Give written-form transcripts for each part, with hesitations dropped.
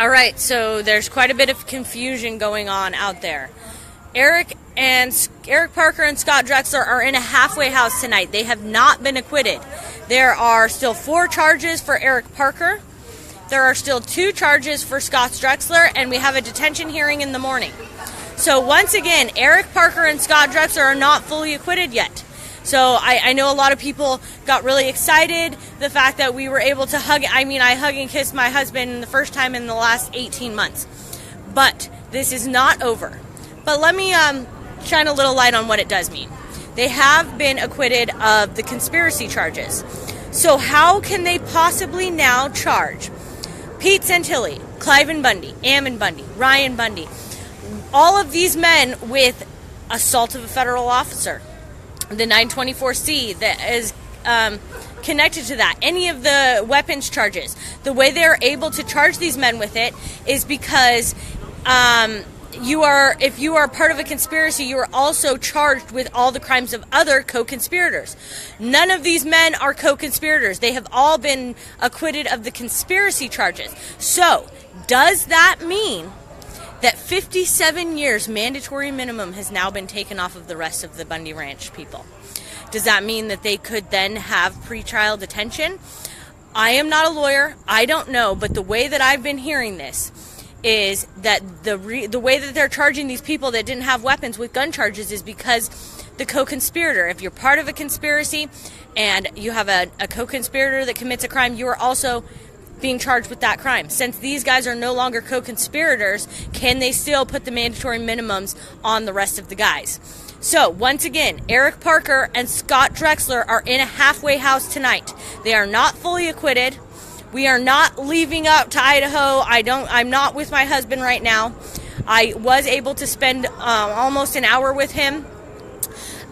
All right, so there's quite a bit of confusion going on out there. Eric Parker and Scott Drexler are in a halfway house tonight. They have not been acquitted. There are still 4 charges for Eric Parker. There are still 2 charges for Scott Drexler, and we have a detention hearing in the morning. So once again, Eric Parker and Scott Drexler are not fully acquitted yet. So I know a lot of people got really excited the fact that we were able to hug. I hug and kiss my husband the first time in the last 18 months. But this is not over. But let me shine a little light on what it does mean. They have been acquitted of the conspiracy charges. So how can they possibly now charge Pete Santilli, Cliven Bundy, Ammon Bundy, Ryan Bundy, all of these men with assault of a federal officer? The 924C that is connected to that, any of the weapons charges. The way they're able to charge these men with it is because if you are part of a conspiracy, you are also charged with all the crimes of other co-conspirators. None of these men are co-conspirators. They have all been acquitted of the conspiracy charges. So, does that mean that 57 years mandatory minimum has now been taken off of the rest of the Bundy Ranch people? Does that mean that they could then have pretrial detention? I am not a lawyer. I don't know. But the way that I've been hearing this is that the way that they're charging these people that didn't have weapons with gun charges is because the co-conspirator, if you're part of a conspiracy and you have a co-conspirator that commits a crime, you are also being charged with that crime. Since these guys are no longer co-conspirators, can they still put the mandatory minimums on the rest of the guys? So, once again, Eric Parker and Scott Drexler are in a halfway house tonight. They are not fully acquitted. We are not leaving up to Idaho. I'm not with my husband right now. I was able to spend almost an hour with him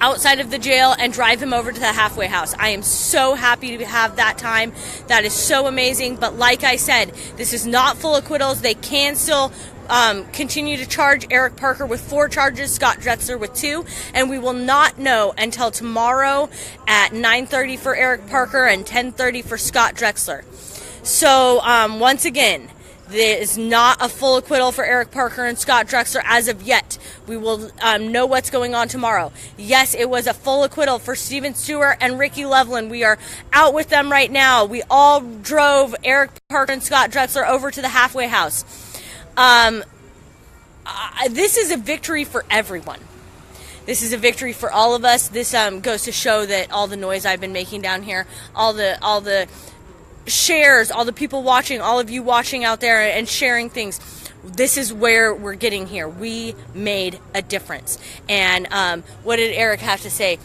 outside of the jail and drive him over to the halfway house. I am so happy to have that time. That is so amazing. But like I said, this is not full acquittals. They can still continue to charge Eric Parker with 4 charges, Scott Drexler with 2, and we will not know until tomorrow at 9:30 for Eric Parker and 10:30 for Scott Drexler. So once again, there is not a full acquittal for Eric Parker and Scott Drexler as of yet. We will know what's going on tomorrow. Yes, it was a full acquittal for Stephen Stewart and Ricky Loveland. We are out with them right now. We all drove Eric Parker and Scott Drexler over to the halfway house. This is a victory for everyone. This is a victory for all of us. This goes to show that all the noise I've been making down here, all the shares, all the people watching, all of you watching out there and sharing things, this is where we're getting here. We made a difference. And what did Eric have to say?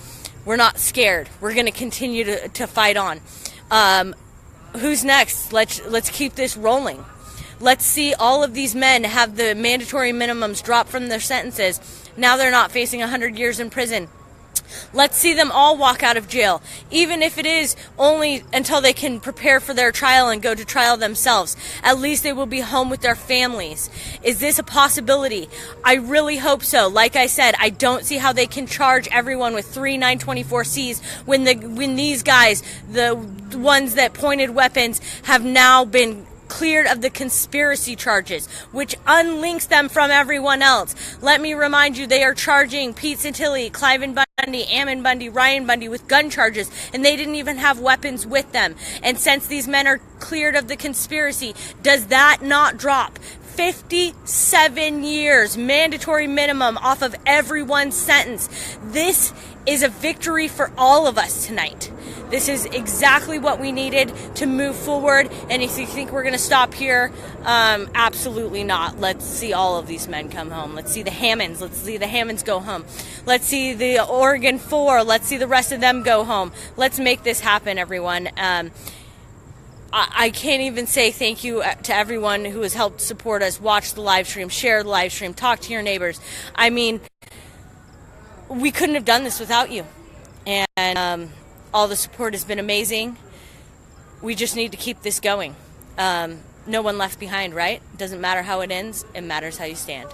We're not scared. We're going to continue to fight on. Who's next? Let's keep this rolling. Let's see all of these men have the mandatory minimums drop from their sentences. Now they're not facing 100 years in prison. Let's see them all walk out of jail, even if it is only until they can prepare for their trial and go to trial themselves. At least they will be home with their families. Is this a possibility? I really hope so. Like I said, I don't see how they can charge everyone with 3 924Cs when these guys, the ones that pointed weapons, have now been cleared of the conspiracy charges, which unlinks them from everyone else. Let me remind you, they are charging Pete Santilli, Cliven Bundy, Ammon Bundy, Ryan Bundy with gun charges, and they didn't even have weapons with them. And since these men are cleared of the conspiracy, does that not drop 57 years mandatory minimum off of everyone's sentence? This is a victory for all of us tonight. This is exactly what we needed to move forward. And if you think we're going to stop here, absolutely not. Let's see all of these men come home. Let's see the Hammonds. Let's see the Hammonds go home. Let's see the Oregon 4. Let's see the rest of them go home. Let's make this happen, everyone. I can't even say thank you to everyone who has helped support us, watch the live stream, share the live stream, talk to your neighbors. I mean, we couldn't have done this without you. And all the support has been amazing. We just need to keep this going. No one left behind, right? Doesn't matter how it ends. It matters how you stand.